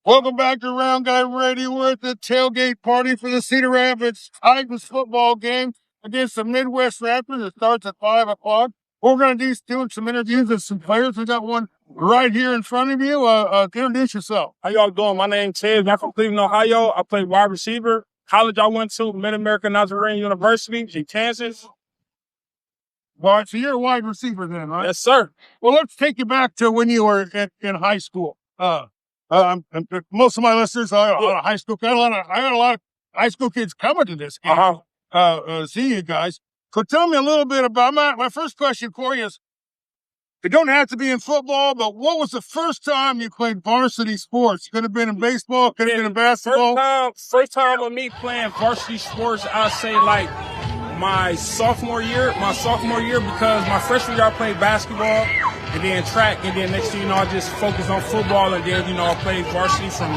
Welcome back to Round Guy Radio. We're at the tailgate party for the Cedar Rapids Titans football game against the Midwest Raptors. It starts at 5 o'clock. We're going to be doing some interviews with some players. We got one right here in front of you. Introduce yourself. How y'all doing? My name's Ted. I'm from Cleveland, Ohio. I play wide receiver. College I went to Mid-American Nazarene University in Kansas. All right, so you're a wide receiver then, right? Yes, sir. Well, let's take you back to when you were in high school. Most of my listeners are a lot of high school. I got a lot of high school kids coming to this game. See you guys. So tell me a little bit about my first question for you is, it don't have to be in football, but what was the first time you played varsity sports? Could have been in baseball, could have been in basketball. First time of me playing varsity sports, I'd say like my sophomore year, because my freshman year I played basketball and then track, and then next thing you know, I just focused on football, and then, I played varsity from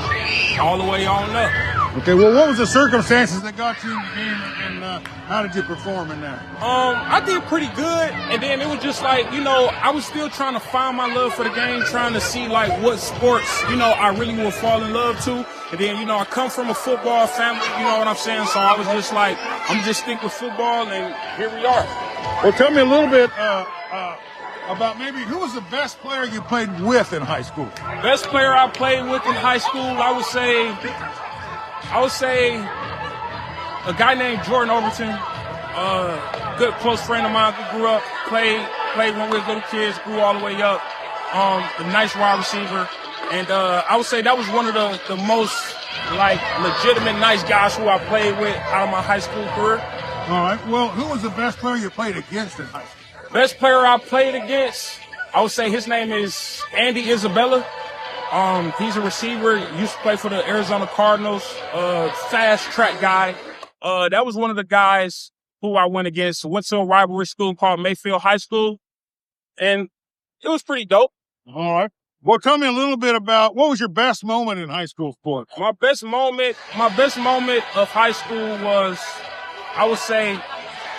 all the way on up. Okay, well, what was the circumstances that got you in the game, and how did you perform in that? I did pretty good, and then it was just like, I was still trying to find my love for the game, trying to see like what sports, I really would fall in love to. And then, I come from a football family, you know what I'm saying? So I was just like, I'm just stick with football, and here we are. Well, tell me a little bit about maybe who was the best player you played with in high school? Best player I played with in high school, I would say a guy named Jordan Overton, good close friend of mine who grew up, played when we were little kids, grew all the way up, a nice wide receiver. And I would say that was one of the most like legitimate nice guys who I played with out of my high school career. All right. Well, who was the best player you played against in high school? Best player I played against, I would say his name is Andy Isabella. He's a receiver, used to play for the Arizona Cardinals, fast track guy. That was one of the guys who I went against. Went to a rivalry school called Mayfield High School, and it was pretty dope. All right. Well, tell me a little bit about what was your best moment in high school sports? My best moment of high school was, I would say,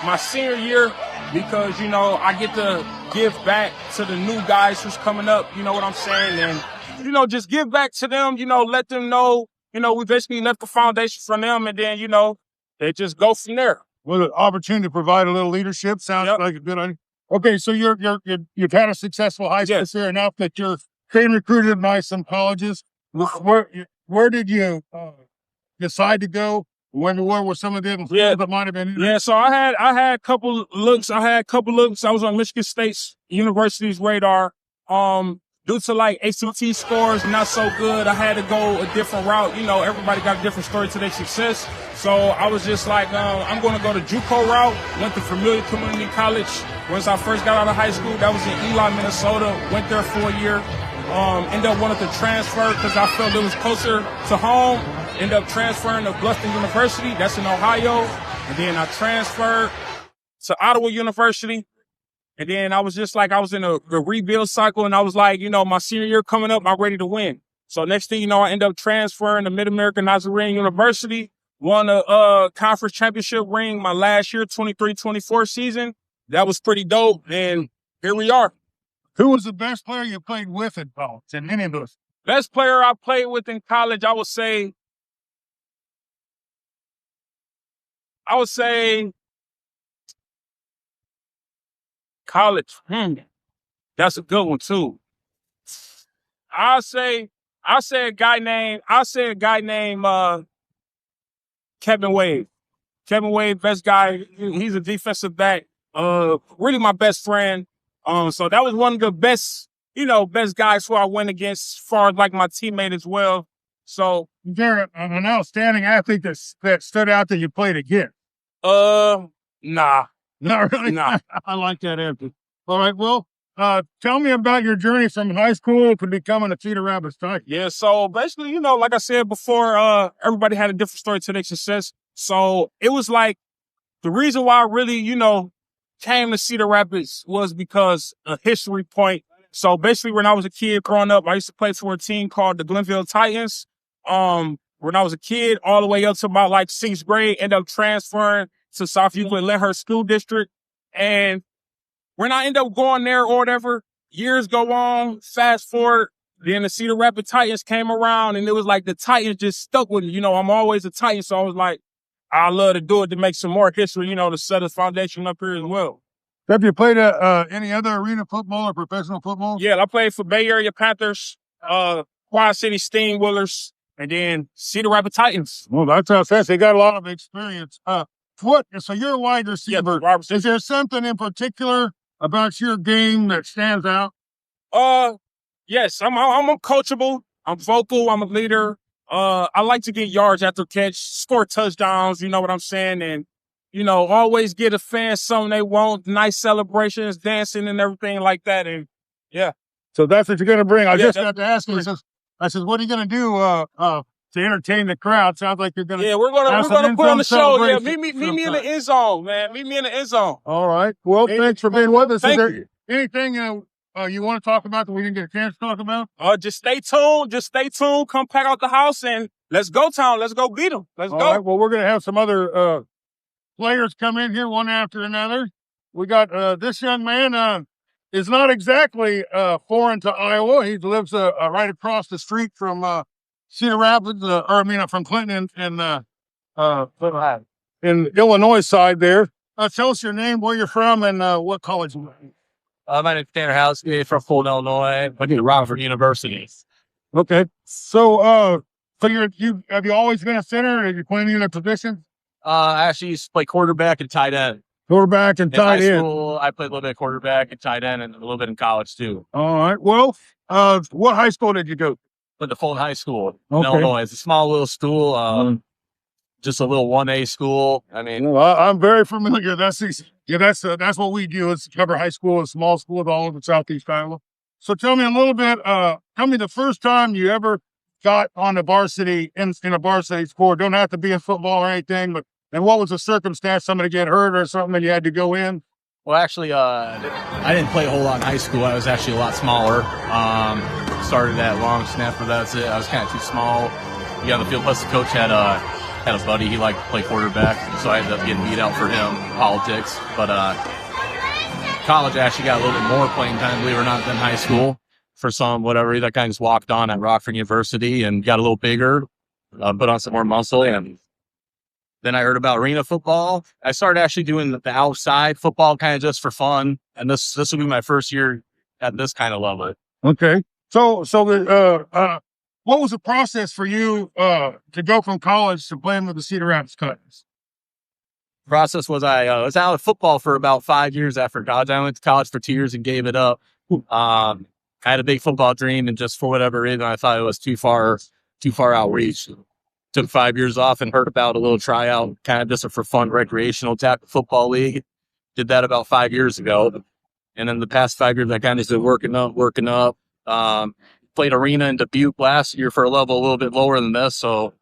my senior year, because, I get to give back to the new guys who's coming up, you know what I'm saying? And, just give back to them, let them know, we basically left the foundation for them, and then, they just go from there. Well, the opportunity to provide a little leadership sounds like a good idea. Okay, so you've had a successful high school career enough that you're being recruited by some colleges. Where did you decide to go? Where were some of them that might have been? So I had a couple looks. I was on Michigan State University's radar. Due to like ACT scores not so good, I had to go a different route. Everybody got a different story to their success. So I was just like, I'm going to go the JUCO route. Went to Familiar Community College. Once I first got out of high school, that was in Eli, Minnesota. Went there for a year. Ended up wanting to transfer because I felt it was closer to home. Ended up transferring to Bluffton University. That's in Ohio. And then I transferred to Ottawa University. And then I was just like, I was in a rebuild cycle, and I was like, my senior year coming up, I'm ready to win. So next thing you know, I end up transferring to Mid-American Nazarene University, won a conference championship ring my last year, 23-24 season. That was pretty dope, and here we are. Who was the best player you played with in college, in any of those? Best player I played with in college, I would say college. That's a good one too. I say a guy named Kevin Wade. Kevin Wade, best guy. He's a defensive back. Really my best friend. So that was one of the best guys who I went against as far as like my teammate as well. So is there an outstanding athlete that stood out that you played against? Nah. Not really? Nah. I like that answer. All right, well, tell me about your journey from high school to becoming a Cedar Rapids Titan. Yeah, so basically, like I said before, everybody had a different story to their success. So it was like the reason why I really, came to Cedar Rapids was because a history point. So basically, when I was a kid growing up, I used to play for a team called the Glenville Titans. When I was a kid, all the way up to about like 6th grade, ended up transferring to South Euclid Lyndhurst School District. And when I end up going there or whatever, years go on, fast forward, Then the Cedar Rapids Titans came around, and it was like the Titans just stuck with it. You know, I'm always a Titan, so I was like, I love to do it to make some more history, you know, to set a foundation up here as well. Have you played any other arena football or professional football? Yeah, I played for Bay Area Panthers, Quad City Steamwillers, and then Cedar Rapids Titans. Well, that's how fast they got a lot of experience. So you're a wide receiver. Yeah, Is there something in particular about your game that stands out? Yes, I'm coachable. I'm vocal. I'm a leader. I like to get yards after catch, score touchdowns. You know what I'm saying? And, you know, always get a fan something they want, nice celebrations, dancing and everything like that. And yeah. So that's what you're going to bring. I just got to ask you. I says, what are you going to do to entertain the crowd? Sounds like you're going to. Yeah, we're gonna put on the show. Yeah, meet me in the end zone, man. Meet me in the end zone. All right. Well, thanks for being with us. Thank Is there anything you want to talk about that we didn't get a chance to talk about? Just stay tuned. Just stay tuned. Come pack out the house and let's go, town. Let's go beat them. Let's go. All right. Well, we're going to have some other players come in here one after another. We got this young man is not exactly foreign to Iowa. He lives right across the street from Cedar Rapids, from Clinton and in Illinois side there. Tell us your name, where you're from, and what college you're in. My name's Tanner House, from Fulton, Illinois. I went to Rockford University. Okay. So you have you always been a center, or have you played any other positions? I actually used to play quarterback and tight end. Quarterback and tight end. In high school, I played a little bit of quarterback and tight end, and a little bit in college too. All right. Well, what high school did you go to? Went to Fulton High School in Illinois. It's a small little school, just a little 1A school. I mean, well, I'm very familiar. That's what we do. Is cover high school and small schools all over Southeast Iowa. So tell me a little bit. Tell me the first time you ever got on the varsity in a varsity sport. Don't have to be in football or anything, but. And what was the circumstance? Somebody get hurt or something and you had to go in? Well, actually, I didn't play a whole lot in high school. I was actually a lot smaller. Started at long snapper. That's it. I was kind of too small. Yeah, on the field. Plus, the coach had a buddy. He liked to play quarterback, so I ended up getting beat out for him. Politics, but college I actually got a little bit more playing time, believe it or not, than high school. For some whatever, that guy just walked on at Rockford University and got a little bigger, put on some more muscle, and then I heard about arena football. I started actually doing the outside football kind of just for fun. And this will be my first year at this kind of level. Okay. So what was the process for you to go from college to playing with the Cedar Rapids Titans? Process was I was out of football for about 5 years after college. I went to college for 2 years and gave it up. I had a big football dream, and just for whatever reason, I thought it was too far outreach. Took 5 years off and heard about a little tryout, kind of just for fun, recreational type of football league. Did that about 5 years ago. And then the past 5 years, I kind of just been working up. Played arena in Dubuque last year for a level a little bit lower than this. So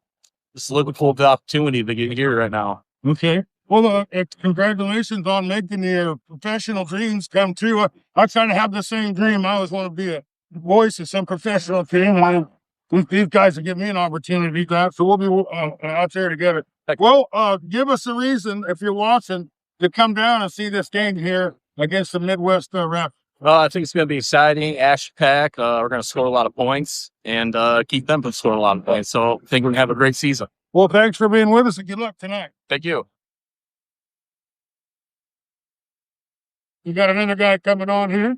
just looking for the opportunity to get here right now. Okay. Well, congratulations on making your professional dreams come true. I kind of have the same dream. I always want to be a voice of some professional team. These guys will give me an opportunity to that, so we'll be out there together. Well, give us a reason, if you're watching, to come down and see this game here against the Midwest Raptors. Well, I think it's going to be exciting. Action-packed. We're going to score a lot of points and keep them from scoring a lot of points. So I think we're going to have a great season. Well, thanks for being with us, and good luck tonight. Thank you. You got another guy coming on here.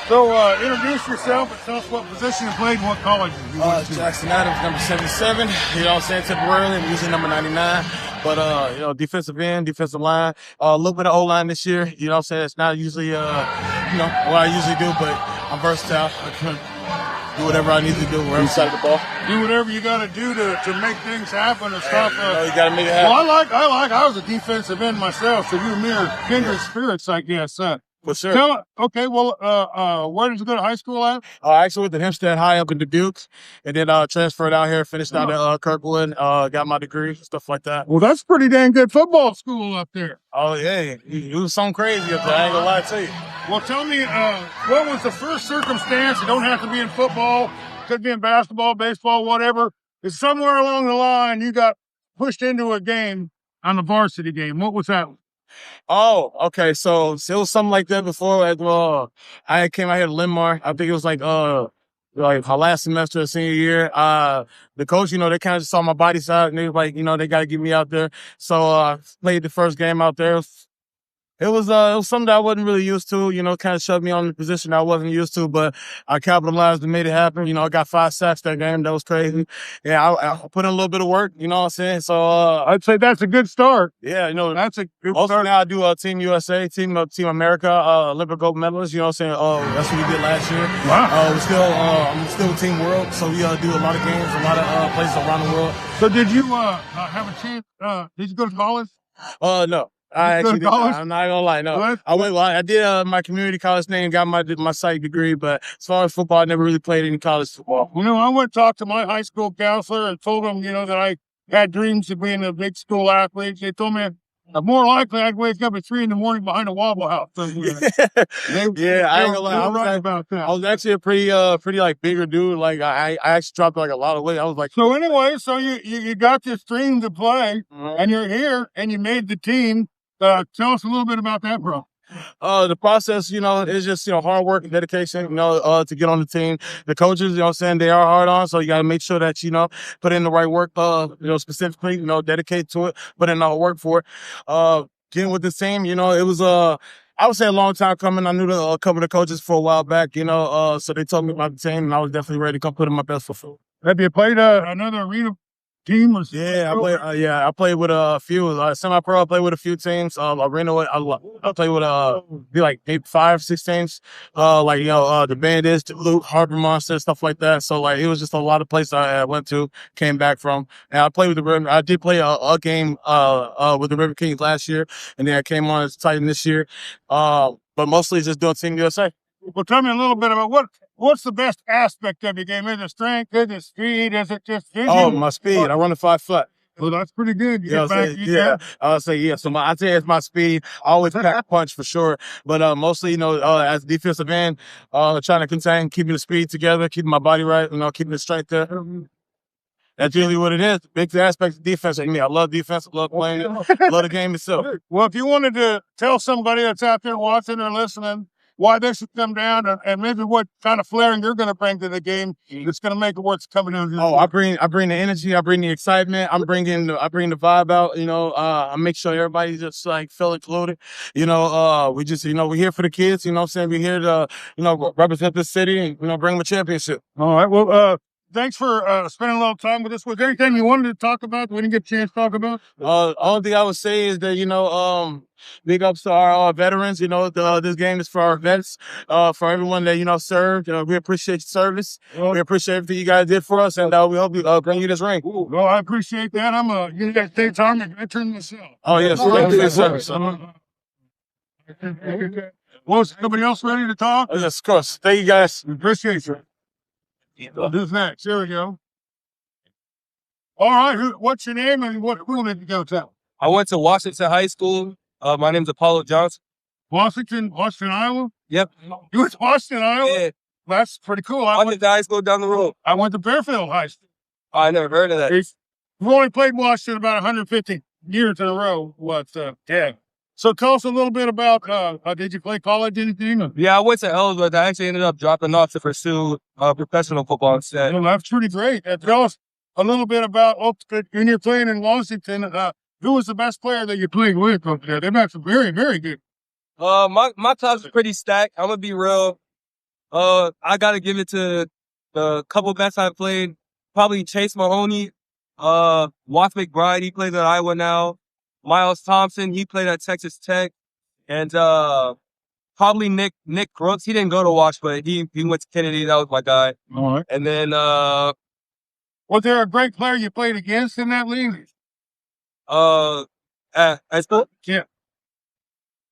So, introduce yourself and tell us what position you played and what college you went to. Jackson Adams, number 77. You know what I'm saying? Temporarily, I'm usually number 99. But, defensive end, defensive line, a little bit of O-line this year. You know what I'm saying? It's not usually, what I usually do, but I'm versatile. I can do whatever I need to do wherever side of the ball. Do whatever you got to do to make things happen and stop. You got to make it happen. Well, I was a defensive end myself, so you mirror kindred spirits, I guess. For sure. Okay, well, where did you go to high school at? I actually went to Hempstead High up in Dubuque, and then transferred out here, finished out at Kirkwood, got my degree, stuff like that. Well, that's pretty dang good football school up there. Oh, yeah. It was something crazy up there. I ain't gonna lie to you. Well, tell me, what was the first circumstance? You don't have to be in football, could be in basketball, baseball, whatever. Is somewhere along the line you got pushed into a game on the varsity game. What was that? Oh, okay. So it was something like that before. I came out here to Linmar. I think it was like my last semester of senior year. The coach, they kind of just saw my body side and they was like, they got to get me out there. So played the first game out there. It was something that I wasn't really used to, kind of shoved me on the position I wasn't used to, but I capitalized and made it happen. I got 5 sacks that game. That was crazy. Yeah, I put in a little bit of work, you know what I'm saying? So I'd say that's a good start. yeah, That's a good also start. now I do Team USA, Team America, Olympic gold medalist, you know what I'm saying? That's what we did last year. Wow. I'm still Team World, so we do a lot of games, a lot of places around the world. So did you have a chance? Did you go to college? No. I You go to actually did. college? I'm not gonna lie. No, What? I did my community college thing, got my psych degree, but as far as football, I never really played any college football. I went to talk to my high school counselor and told him, that I had dreams of being a big school athlete. They told me more likely I'd wake up at 3 a.m. behind a Waffle House. So, I ain't gonna lie. I was right about that. I was actually a pretty like bigger dude. Like I actually dropped like a lot of weight. I was like, So anyway, so you got this dream to play, Mhm. and you're here, and you made the team. Tell us a little bit about that, bro. The process, is just, hard work and dedication, to get on the team. The coaches, what I'm saying, they are hard on, so you got to make sure that, put in the right work, specifically, dedicate to it, put in the work for it. Getting with this team, it was, I would say a long time coming. I knew a couple of the coaches for a while back, so they told me about the team, and I was definitely ready to come put in my best foot. Have you played another arena team? Yeah, I played with a few semi-pro. I played with a few teams. Arena, I played with like 8, 5, 6 teams. The Bandits, the Luke, Harbor Monster, stuff like that. So like it was just a lot of places I went to, came back from, and I played with the River. I did play a game with the River Kings last year, and then I came on as Titan this year. But mostly just doing Team USA. Well, tell me a little bit about what's the best aspect of your game? Is it strength? Is it speed? Is it just vision? Oh, my speed. I run a 5 foot. Well, that's pretty good. You Yeah, I'll say yeah. So I'd say it's my speed. I always pack a punch for sure, but mostly, as a defensive end, trying to contain, keeping the speed together, keeping my body right, keeping the strength there. That's really what it is. Big aspect of defense for me. I love defense. I love playing it. I love the game itself. Well, if you wanted to tell somebody that's out there watching or listening why they should come down and maybe what kind of flaring you're going to bring to the game that's going to make it worth coming down. Oh, I bring the energy. I bring the excitement. I bring the vibe out. I make sure everybody's just like feeling included. We just, we're here for the kids. You know what I'm saying? We're here to, represent the city and, bring them a championship. All right. Well, thanks for spending a little time with us. Was there anything you wanted to talk about that we didn't get a chance to talk about? Only thing I would say is that, big ups to our veterans. This game is for our vets, for everyone that, served. We appreciate your service. We appreciate everything you guys did for us, and we hope we bring you this ring. Well, I appreciate that. I'm a United States Army veteran myself. Oh, yes. Thank you for your service. Well, is somebody else ready to talk? Oh, yes, of course. Thank you, guys. Appreciate you. Who's next? Here we go. All right. What's your name and what school did you go to? I went to Washington High School. My name's Apollo Johnson. Washington, Iowa? Yep. You went to Washington, Iowa? Yeah. That's pretty cool. I went to high school down the road. I went to Fairfield High School. I never heard of that. We've only played Washington about 150 years in a row. Yeah. So tell us a little bit about, did you play college anything? Yeah, I went to Ellsworth. I actually ended up dropping off to pursue professional football instead. Well, that's pretty great. Tell us a little bit about, when you're playing in Washington, who was the best player that you played with up there? They've had some very, very good. My class was pretty stacked. I'm gonna be real. I gotta give it to the couple best I played. Probably Chase Mahoney, Wath McBride, he plays at Iowa now. Miles Thompson, he played at Texas Tech. And probably Nick Brooks. He didn't go to Wash, but he went to Kennedy. That was my guy. All right. And then was there a great player you played against in that league? at school? Yeah.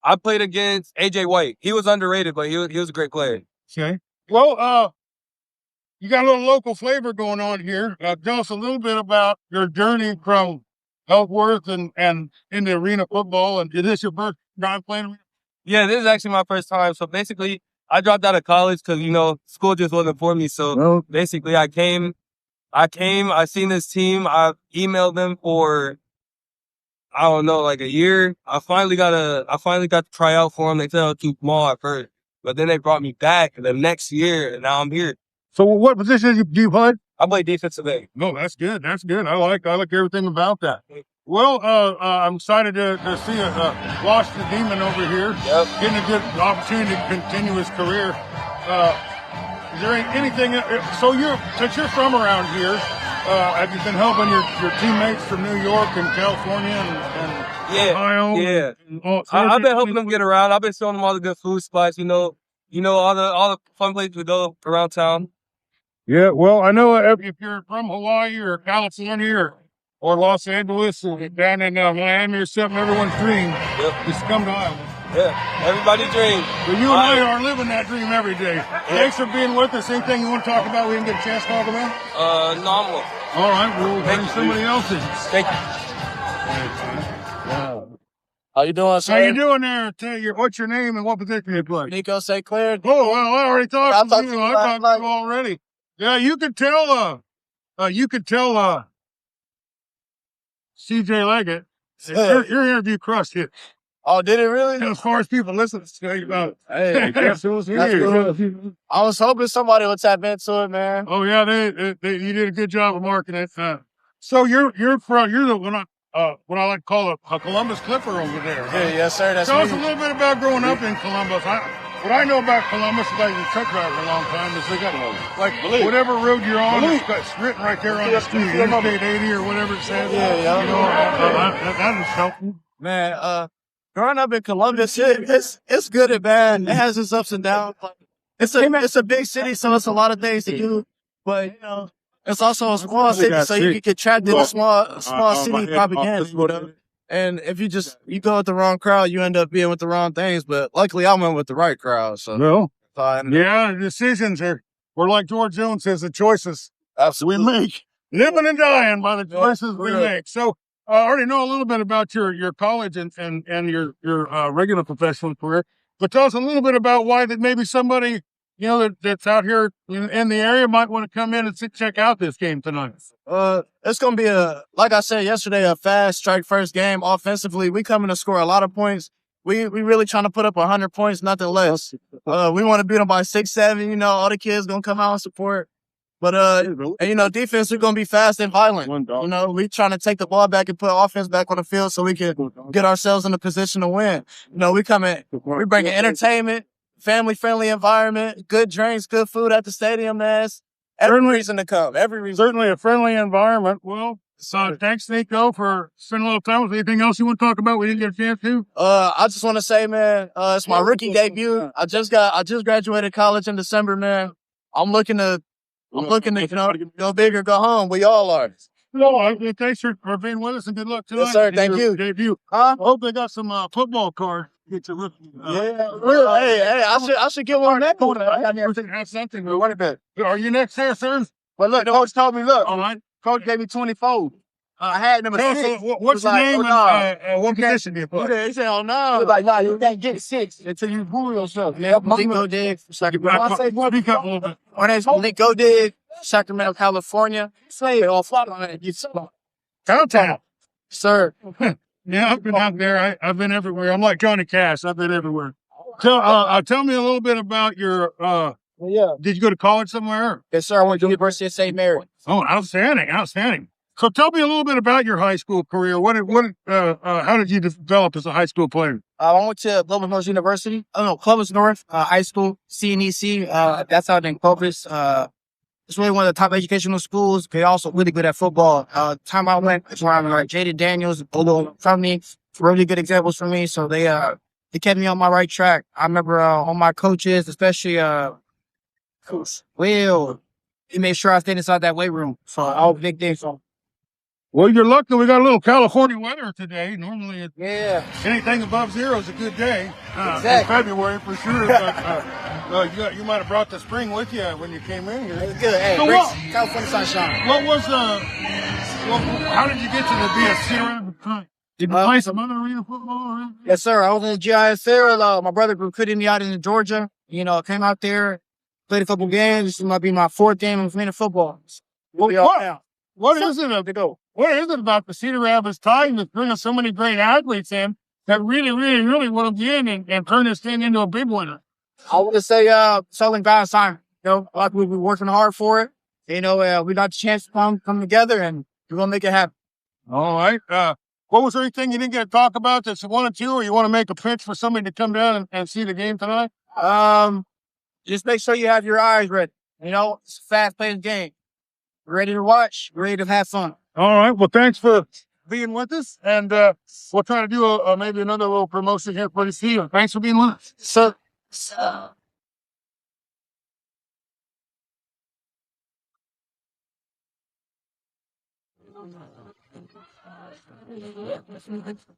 I played against AJ White. He was underrated, but he was a great player. Okay. Well, you got a little local flavor going on here. Tell us a little bit about your journey from Ellsworth and into arena football. And is this your first time playing arena? Yeah, this is actually my first time. So basically, I dropped out of college because, school just wasn't for me. So basically, I came, I seen this team. I emailed them for I don't know, like a year. I finally got to try out for them. They said I was too small at first, but then they brought me back the next year, and now I'm here. So what position do you play? I play defensive end. No, that's good. That's good. I like everything about that. Well, I'm excited to see Lost the Demon over here. Yep. Getting a good opportunity to continue his career. Is there anything? Since you're from around here, have you been helping your teammates from New York and California and Ohio? Yeah. And I've been helping them get around. I've been showing them all the good food spots. You know all the fun places we go around town. Yeah, well, I know if you're from Hawaii or California or Los Angeles or down in Miami or something, everyone's dream is to come to Iowa. Yeah, everybody's dream. But you and I are living that dream every day. Thanks for being with us. Anything you want to talk about we didn't get a chance to talk about? Normal. All right, we'll bring somebody else in. Thank you. How you doing, sir? How you doing there? What's your name and what position you play? Nico St. Clair. Oh, well, I already talked to you. I talked to like- you already. Yeah, you could tell CJ Leggett. Your interview crushed it. Oh, did it really? As far as people listen to you about it. Hey, Yes, it was that's here. good. I was hoping somebody would tap into it, man. Oh yeah, you did a good job of marketing it. So you're the what I like to call a Columbus Clipper over there. Huh? Yeah, yes, sir. That's Tell us a me. little bit about growing up in Columbus. What I know about Columbus, about your truck driver a long time, is they got like whatever road you're on, it's written right there on the street, Interstate 80 or whatever it says. Yeah. You know, that is helpful. Man, growing up in Columbus, it's good and bad. It has its ups and downs. It's a big city, so it's a lot of things to do. But it's also a small city, so you can get trapped in a small city propaganda. And if you go with the wrong crowd, you end up being with the wrong things. But luckily, I went with the right crowd. So Well, yeah, the decisions are like George Jones says, the choices we make, living and dying by the choices we make. So I already know a little bit about your college and your regular professional career, but tell us a little bit about why that maybe somebody that's out here in the area might want to come in and check out this game tonight. It's gonna be like I said yesterday, a fast strike first game. Offensively, we coming to score a lot of points. We really trying to put up 100 points, nothing less. We want to beat them by 6, 7. All the kids gonna come out and support. But defense, we're gonna be fast and violent. We trying to take the ball back and put offense back on the field so we can get ourselves in a position to win. We bringing entertainment, family-friendly environment, good drinks, good food at the stadium, man. Every reason to come. Every reason. Certainly a friendly environment. Well, so thanks, Nico, for spending a little time with us. Anything else you want to talk about we didn't get a chance to? I just want to say, man, it's my rookie debut. I just graduated college in December, man. I'm looking to go big or go home. We all are. No, thanks for being with us and good luck tonight. Yes, sir. Thank you. Debut. I hope they got some football cards. Get your rookie. Hey, I should get one of that corner. I got to have something. What about? Are you next here, sir? Well, look, the coach told me, All right. Coach gave me 24. I had number 6. What's your name and what position do you play? He said, oh, no. He was like, nah, you can't get 6 until you prove yourself. Yeah, Nico Dig, Sacramento. Speak up a little bit. My name's Nico Dig, Sacramento, California. Say it all flat on it. Downtown. Sir. Yeah, I've been out there. I've been everywhere. I'm like Johnny Cash. I've been everywhere. Tell me a little bit about your. Did you go to college somewhere? Yes, sir. I went to the University of St. Mary. Oh, outstanding. So tell me a little bit about your high school career. How did you develop as a high school player? I went to Columbus North University. Columbus North High School, CNEC. That's out in Columbus. It's really one of the top educational schools. They're also really good at football. Time I went, around like Jaden Daniels, from me, really good examples for me. So they kept me on my right track. I remember all my coaches, especially Coach Will, he made sure I stayed inside that weight room. So all big things. So. Well, you're lucky we got a little California weather today. Normally, anything above 0 is a good day. Exactly. In February for sure. But you might have brought the spring with you when you came in here. It's good. Hey, So California sunshine. What was how did you get to the Cedar Rapids? Did you play some other arena football? Or Yes, sir. I was in the GISL. My brother recruited me out in Georgia. Came out there, played a couple games. This might be my 4th game of playing football. what is it about the Cedar Rapids Titans that's bringing so many great athletes in that really want to get in and turn this thing into a big winner? I want to say, selling God's time. A lot of people be working hard for it. We got the chance to come together, and we're gonna make it happen. All right. What was there anything you didn't get to talk about that's one or two, or you want to make a pitch for somebody to come down and see the game tonight? Just make sure you have your eyes ready. It's a fast-paced game. We're ready to watch. We're ready to have fun. All right. Well, thanks for being with us, and we'll try to do maybe another little promotion here for the season. Thanks for being with us. So.